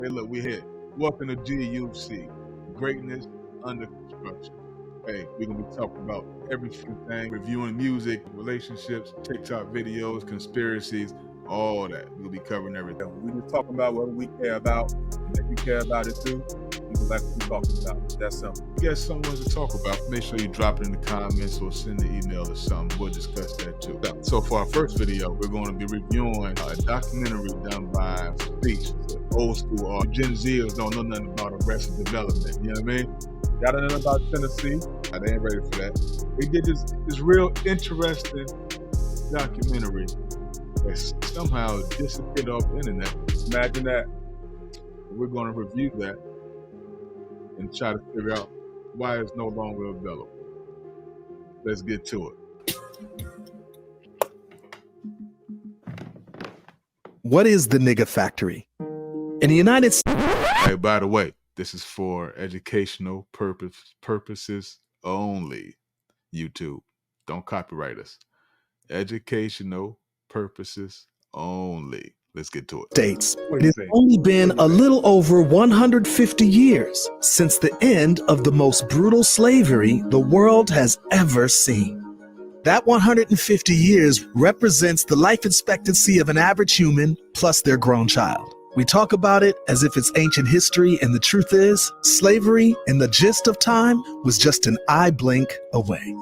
Hey, look, we here. Welcome to GUC, Greatness Under Construction. Hey, we're going to be talking about everything, reviewing music, relationships, TikTok videos, conspiracies, all that. We'll be covering everything. We're just talking about what we care about, and if you care about it too, you can like what we're talking about. That's simple. If you got something to talk about, make sure you drop it in the comments or send an email or something. We'll discuss that too. So for our first video, we're going to be reviewing a documentary done by Speech. Old school Gen Zers don't know nothing about Arrested Development. You know what I mean? Y'all don't know about Tennessee. They ain't ready for that. They did this real interesting documentary that somehow disappeared off the internet. Imagine that. We're going to review that and try to figure out why it's no longer available. Let's get to it. What is the nigga factory? In the United States. Hey, by the way, this is for educational purposes only. YouTube, don't copyright us. Educational purposes only. Let's get to it. States. It has only been a little over 150 years since the end of the most brutal slavery the world has ever seen. That 150 years represents the life expectancy of an average human plus their grown child. We talk about it as if it's ancient history, and the truth is, slavery in the gist of time was just an eye blink away.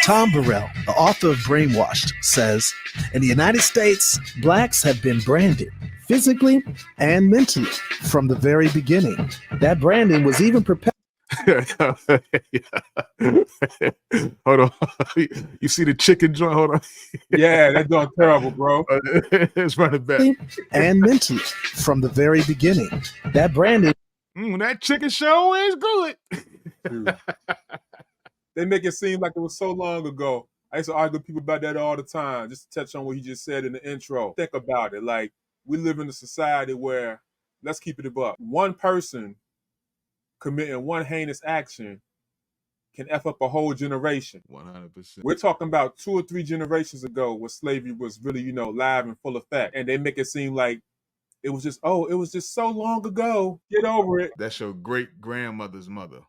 Tom Burrell, the author of Brainwashed, says, in the United States, blacks have been branded physically and mentally from the very beginning. That branding was even prepared. Hold on. You see the chicken joint? Hold on. Yeah, that's doing terrible, bro. It's running back. And mentally from the very beginning. That branding. That chicken show is good. Dude. They make it seem like it was so long ago. I used to argue with people about that all the time. Just to touch on what he just said in the intro. Think about it. Like, we live in a society where, let's keep it above. One person committing one heinous action can F up a whole generation. 100%. We're talking about 2 or 3 generations ago where slavery was really, live and full effect. And they make it seem like it was just so long ago. Get over it. That's your great grandmother's mother.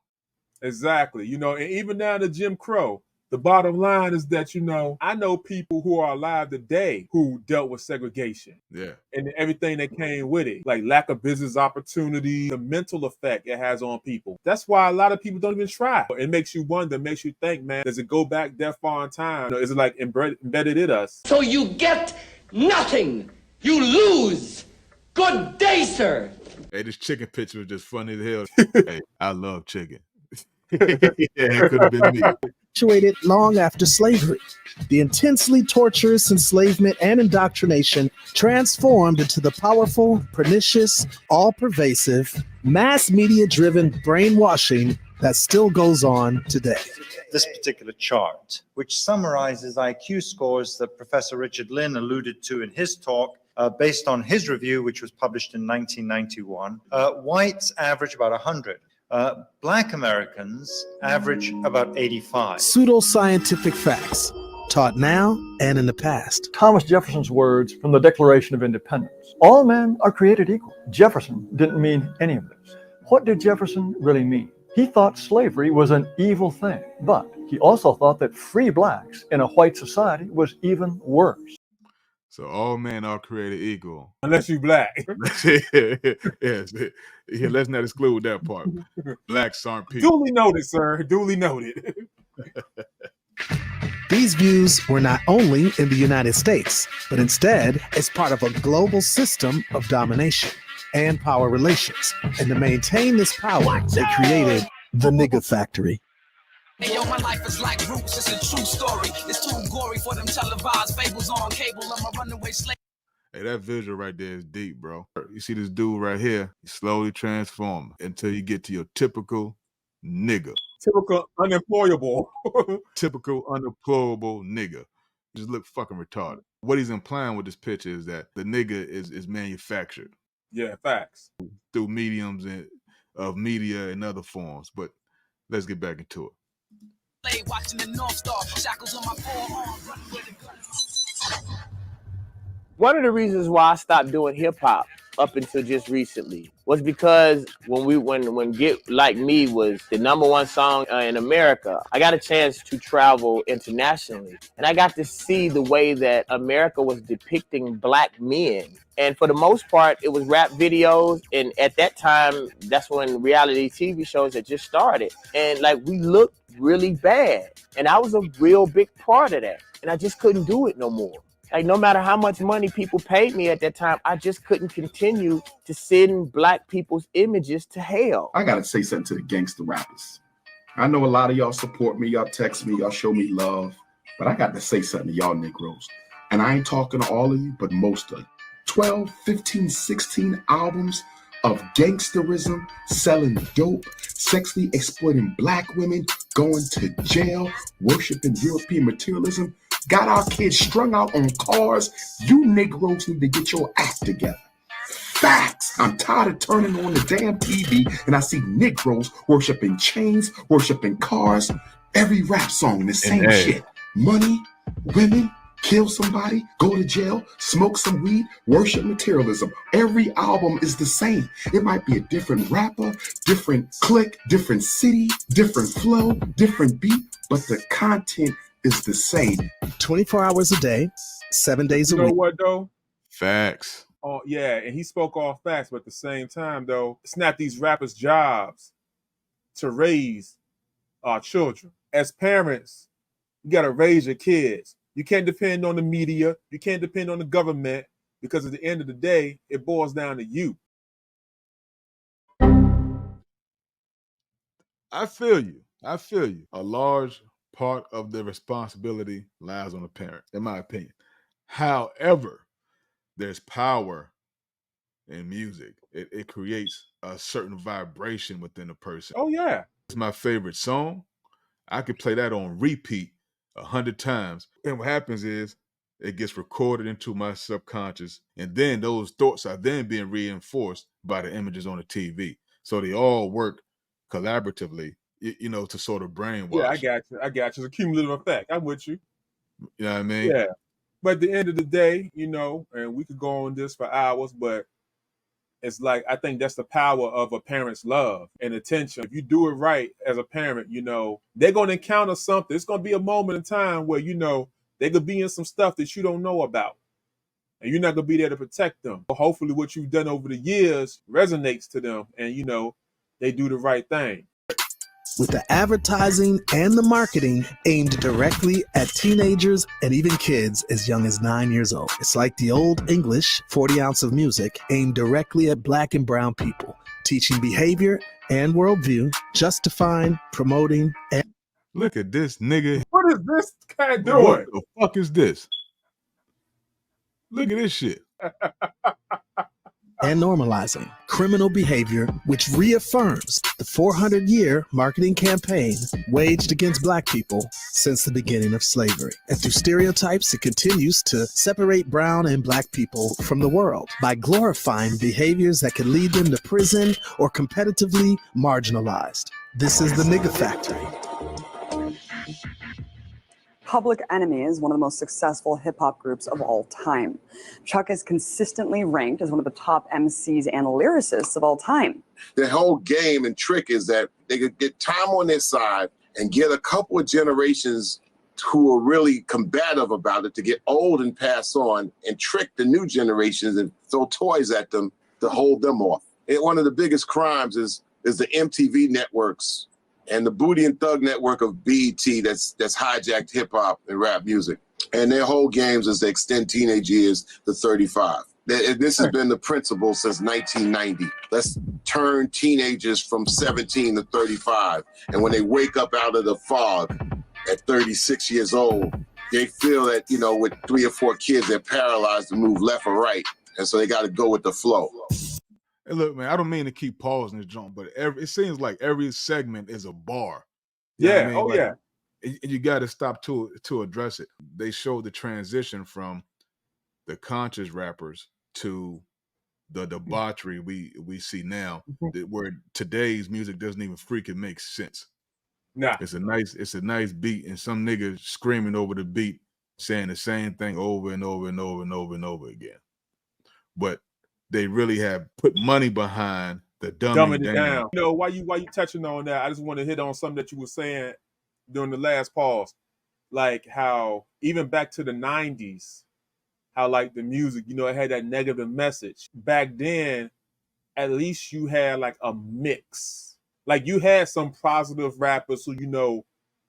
Exactly. And even down to Jim Crow, the bottom line is that, I know people who are alive today who dealt with segregation. Yeah. And everything that came with it, like lack of business opportunity, the mental effect it has on people. That's why a lot of people don't even try. It makes you wonder, makes you think, man, does it go back that far in time? Is it like embedded in us? So you get nothing. You lose. Good day, sir. Hey, this chicken picture was just funny as hell. Hey, I love chicken. Yeah, it could have been me. Perpetuated long after slavery. The intensely torturous enslavement and indoctrination transformed into the powerful, pernicious, all-pervasive, mass media-driven brainwashing that still goes on today. This particular chart, which summarizes IQ scores that Professor Richard Lynn alluded to in his talk, based on his review, which was published in 1991. Whites average about 100. Black Americans average about 85. Pseudoscientific facts, taught now and in the past. Thomas Jefferson's words from the Declaration of Independence. All men are created equal. Jefferson didn't mean any of this. What did Jefferson really mean? He thought slavery was an evil thing, but he also thought that free blacks in a white society was even worse. So all men are created equal. Unless you black. Yes. Yeah, let's not exclude that part. Blacks aren't people. Duly noted, sir. Duly noted. These views were not only in the United States, but instead as part of a global system of domination and power relations. And to maintain this power, they created the nigga factory. Hey, yo, my life is like Roots, it's a true story. It's too gory for them televised fables on cable. I'm a runaway slave. Hey, that visual right there is deep, bro. You see this dude right here, he slowly transforms until you get to your typical nigga. Typical unemployable. Typical unemployable nigga. Just look fucking retarded. What he's implying with this picture is that the nigga is manufactured. Yeah, facts. Through mediums of media and other forms. But let's get back into it. Watching the North Star, shackles on my forearm, running with a gun. One of the reasons why I stopped doing hip hop up until just recently was because when Get Like Me was the #1 song in America, I got a chance to travel internationally, and I got to see the way that America was depicting black men. And for the most part, it was rap videos. And at that time, that's when reality TV shows had just started. And like, we looked really bad. And I was a real big part of that. And I just couldn't do it no more. Like, no matter how much money people paid me at that time, I just couldn't continue to send black people's images to hell. I gotta say something to the gangster rappers. I know a lot of y'all support me, y'all text me, y'all show me love, but I got to say something to y'all Negroes. And I ain't talking to all of you, but most of you. 12, 15, 16 albums of gangsterism, selling dope, sexually exploiting black women, going to jail, worshiping European materialism, got our kids strung out on cars. You Negroes need to get your act together. Facts. I'm tired of turning on the damn TV and I see Negroes worshiping chains, worshiping cars. Every rap song, the same shit. Money, women, kill somebody, go to jail, smoke some weed, worship materialism. Every album is the same. It might be a different rapper, different clique, different city, different flow, different beat, but the content is the same. 24 hours a day, 7 days a You know week. what, though? Facts. Oh, yeah, and he spoke all facts, but at the same time, though, it's not these rappers' jobs to raise our children. As parents, you got to raise your kids. You can't depend on the media. You can't depend on the government, because at the end of the day, it boils down to you. I feel you. I feel you. A large part of the responsibility lies on the parent, in my opinion. However, there's power in music. It creates a certain vibration within a person. Oh, yeah. It's my favorite song. I could play that on repeat 100 times. And what happens is it gets recorded into my subconscious. And then those thoughts are then being reinforced by the images on the TV. So they all work collaboratively, to sort of brainwash. Yeah, I got you. It's a cumulative effect. I'm with you. You know what I mean? Yeah. But at the end of the day, and we could go on this for hours, but it's like, I think that's the power of a parent's love and attention. If you do it right as a parent, they're going to encounter something. It's going to be a moment in time where, they could be in some stuff that you don't know about. And you're not going to be there to protect them. But hopefully what you've done over the years resonates to them and, they do the right thing. With the advertising and the marketing aimed directly at teenagers and even kids as young as 9 years old. It's like the old English 40 ounce of music aimed directly at black and brown people, teaching behavior and worldview, justifying, promoting, and... Look at this nigga. What is this guy doing? What the fuck is this? Look at this shit. and normalizing criminal behavior, which reaffirms the 400-year marketing campaign waged against black people since the beginning of slavery. And through stereotypes, it continues to separate brown and black people from the world by glorifying behaviors that can lead them to prison or competitively marginalized. This is the Nigga Factory. Public Enemy is one of the most successful hip-hop groups of all time. Chuck is consistently ranked as one of the top MCs and lyricists of all time. The whole game and trick is that they could get time on their side and get a couple of generations who are really combative about it to get old and pass on and trick the new generations and throw toys at them to hold them off. And one of the biggest crimes is the MTV networks and the Booty and Thug network of BET that's hijacked hip hop and rap music. And their whole games is to extend teenage years to 35. This has been the principle since 1990. Let's turn teenagers from 17 to 35. And when they wake up out of the fog at 36 years old, they feel that, with 3 or 4 kids, they're paralyzed to move left or right. And so they got to go with the flow. Hey, look, man, I don't mean to keep pausing this jump, but it seems like every segment is a bar. You know what I mean? Like, yeah. You got to stop to address it. They showed the transition from the conscious rappers to the debauchery we see now, where today's music doesn't even freaking make sense. Nah. It's a nice beat, and some nigga screaming over the beat, saying the same thing over and over and over and over and over again. But they really have put money behind the Dumbing dumbing it down. down. You know, why you touching on that? I just want to hit on something that you were saying during the last pause, like how even back to the 90s, how like the music, you know, it had that negative message. Back then, at least you had like a mix. Like you had some positive rappers who, you know,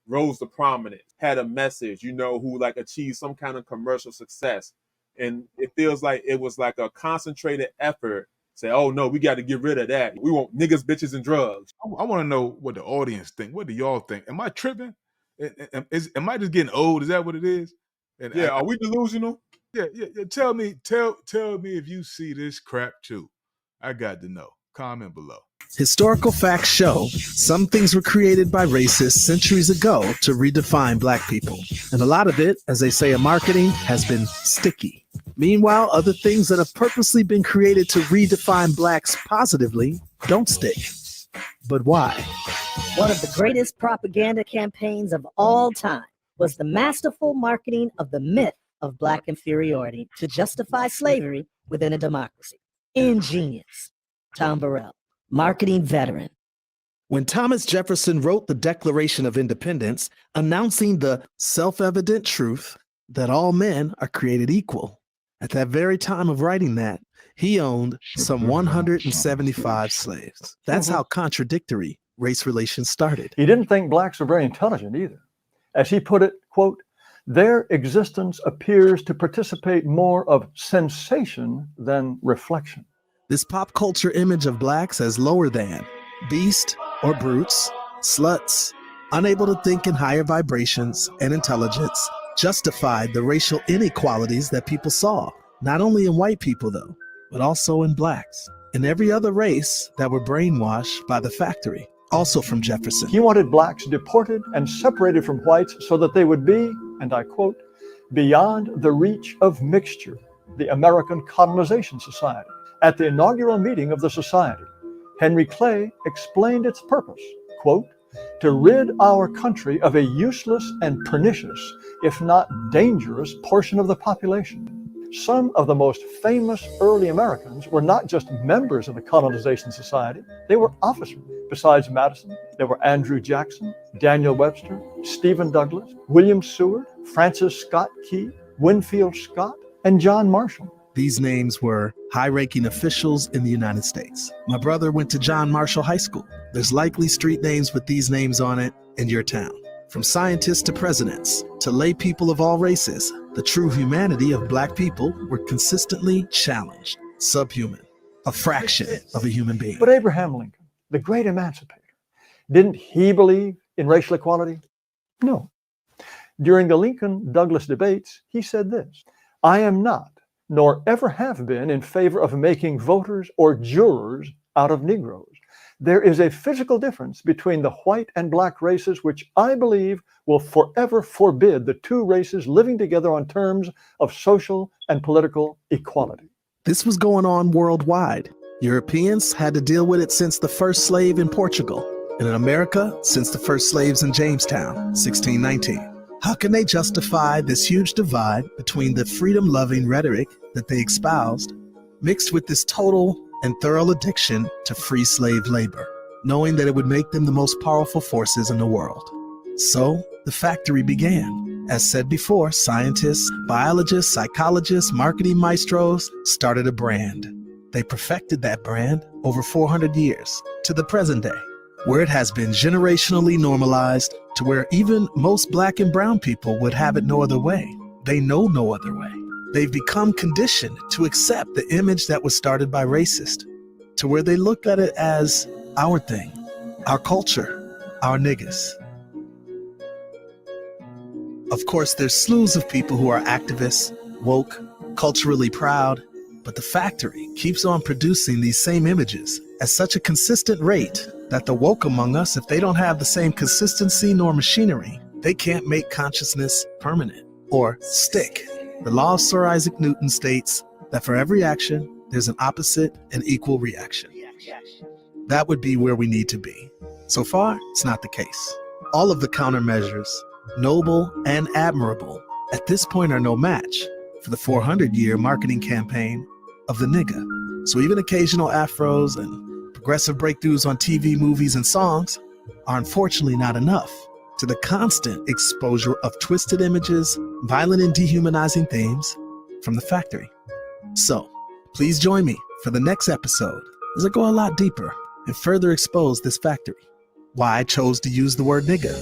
rose to prominence, had a message, you know, who like achieved some kind of commercial success. And it feels like it was like a concentrated effort. Say, oh no, we got to get rid of that. We want niggas, bitches, and drugs. I want to know what the audience think. What do y'all think? Am I tripping? Am I just getting old? Is that what it is? And Yeah, are we delusional? Yeah. Tell me if you see this crap too. I got to know. Comment below. Historical facts show some things were created by racists centuries ago to redefine black people. And a lot of it, as they say in marketing, has been sticky. Meanwhile, other things that have purposely been created to redefine blacks positively don't stick. But why? One of the greatest propaganda campaigns of all time was the masterful marketing of the myth of black inferiority to justify slavery within a democracy. Ingenious. Tom Burrell, marketing veteran. When Thomas Jefferson wrote the Declaration of Independence, announcing the self-evident truth that all men are created equal, at that very time of writing that, he owned some 175 slaves. That's how contradictory race relations started. He didn't think blacks were very intelligent either. As he put it, quote, their existence appears to participate more of sensation than reflection. This pop culture image of blacks as lower than, beast or brutes, sluts, unable to think in higher vibrations and intelligence, justified the racial inequalities that people saw, not only in white people though, but also in blacks and every other race that were brainwashed by the factory, also from Jefferson. He wanted blacks deported and separated from whites so that they would be, and I quote, beyond the reach of mixture, the American Colonization Society. At the inaugural meeting of the society, Henry Clay explained its purpose, quote, to rid our country of a useless and pernicious, if not dangerous, portion of the population. Some of the most famous early Americans were not just members of the Colonization Society, they were officers. Besides Madison, there were Andrew Jackson, Daniel Webster, Stephen Douglas, William Seward, Francis Scott Key, Winfield Scott, and John Marshall. These names were high-ranking officials in the United States. My brother went to John Marshall High School. There's likely street names with these names on it in your town. From scientists to presidents, to lay people of all races, the true humanity of black people were consistently challenged, subhuman, a fraction of a human being. But Abraham Lincoln, the great emancipator, didn't he believe in racial equality? No. During the Lincoln-Douglas debates, he said this, I am not, nor ever have been in favor of making voters or jurors out of Negroes. There is a physical difference between the white and black races, which I believe will forever forbid the two races living together on terms of social and political equality. This was going on worldwide. Europeans had to deal with it since the first slave in Portugal, and in America, since the first slaves in Jamestown, 1619. How can they justify this huge divide between the freedom-loving rhetoric that they espoused, mixed with this total and thorough addiction to free slave labor, knowing that it would make them the most powerful forces in the world? So the factory began. As said before, scientists, biologists, psychologists, marketing maestros started a brand. They perfected that brand over 400 years to the present day, where it has been generationally normalized to where even most black and brown people would have it no other way. They know no other way. They've become conditioned to accept the image that was started by racists, to where they look at it as our thing, our culture, our niggas. Of course, there's slews of people who are activists, woke, culturally proud, but the factory keeps on producing these same images at such a consistent rate that the woke among us, if they don't have the same consistency nor machinery, they can't make consciousness permanent or stick. The law of Sir Isaac Newton states that for every action, there's an opposite and equal reaction. That would be where we need to be. So far, it's not the case. All of the countermeasures, noble and admirable, at this point are no match for the 400-year marketing campaign of the nigga. So even occasional afros and progressive breakthroughs on TV, movies, and songs are unfortunately not enough to the constant exposure of twisted images, violent and dehumanizing themes from the factory. So please join me for the next episode as I go a lot deeper and further expose this factory, why I chose to use the word nigga,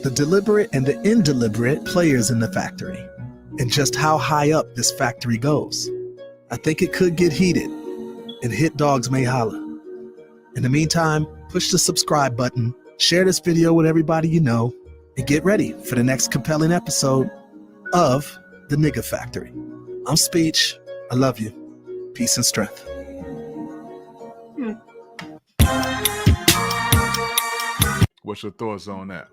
the deliberate and the indeliberate players in the factory, and just how high up this factory goes. I think it could get heated, and hit dogs may holler. In the meantime, push the subscribe button, share this video with everybody you know, and get ready for the next compelling episode of The Nigga Factory. I'm Speech. I love you. Peace and strength. What's your thoughts on that?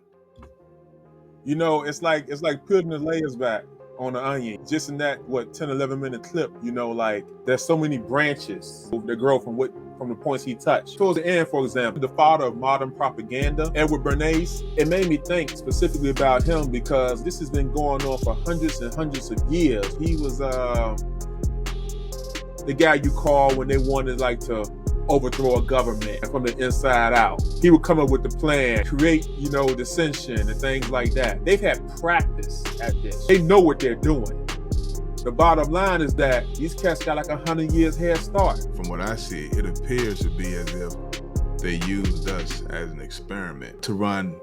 You know, it's like peeling the layers back on the onion. Just in that, 10, 11 minute clip, you know, like there's so many branches that grow from the points he touched. Towards the end, for example, the father of modern propaganda, Edward Bernays, it made me think specifically about him because this has been going on for hundreds and hundreds of years. He was the guy you call when they wanted to overthrow a government from the inside out. He would come up with the plan, create, dissension and things like that. They've had practice at this. They know what they're doing. The bottom line is that these cats got 100 years head start. From what I see, it appears to be as if they used us as an experiment to run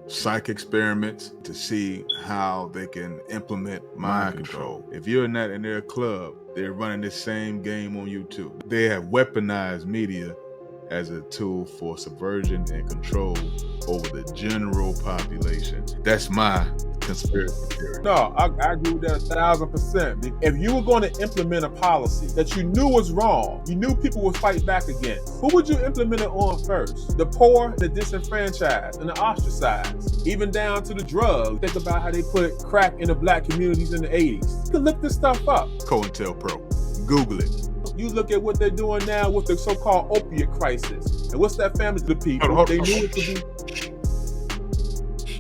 psych experiments to see how they can implement mind control. If you're not in their club, they're running this same game on you too. They have weaponized media as a tool for subversion and control over the general population. That's my conspiracy theory. No, I agree with that 1,000%. If you were going to implement a policy that you knew was wrong, you knew people would fight back against, who would you implement it on first? The poor, the disenfranchised, and the ostracized, even down to the drugs. Think about how they put crack in the black communities in the 80s. You can look this stuff up. COINTELPRO. Google it. You look at what they're doing now with the so-called opiate crisis. And what's that family to people? They knew it to be.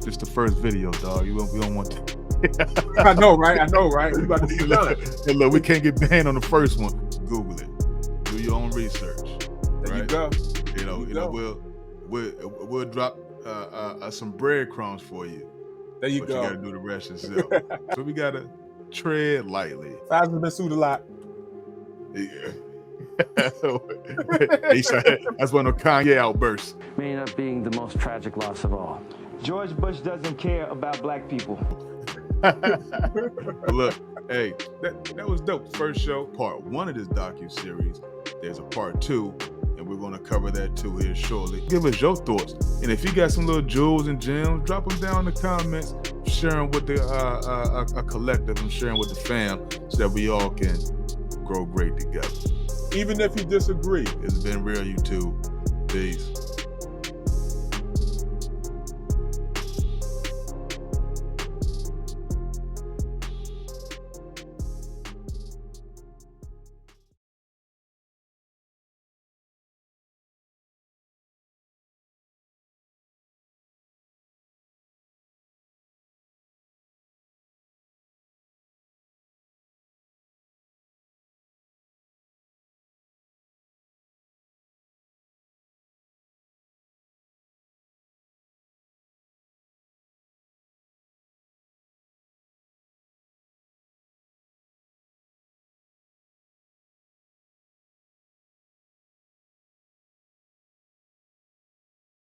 This the first video, dog. We don't want to. I know, right? We about to be done. Hey, look, we can't get banned on the first one. Google it. Do your own research. There right? you go. We'll drop some breadcrumbs for you. There you go. You gotta do the rest yourself. So we gotta tread lightly. Faz's been sued a lot. Yeah. That's one of Kanye outbursts. May end up being the most tragic loss of all. George Bush doesn't care about black people. Look, hey, that was dope. First show, part 1 of this docu-series. There's a part 2, and we're going to cover that too here shortly. Give us your thoughts. And if you got some little jewels and gems, drop them down in the comments. Sharing with a collective and sharing with the fam so that we all can grow great together. Even if you disagree. It's been real, YouTube. Peace.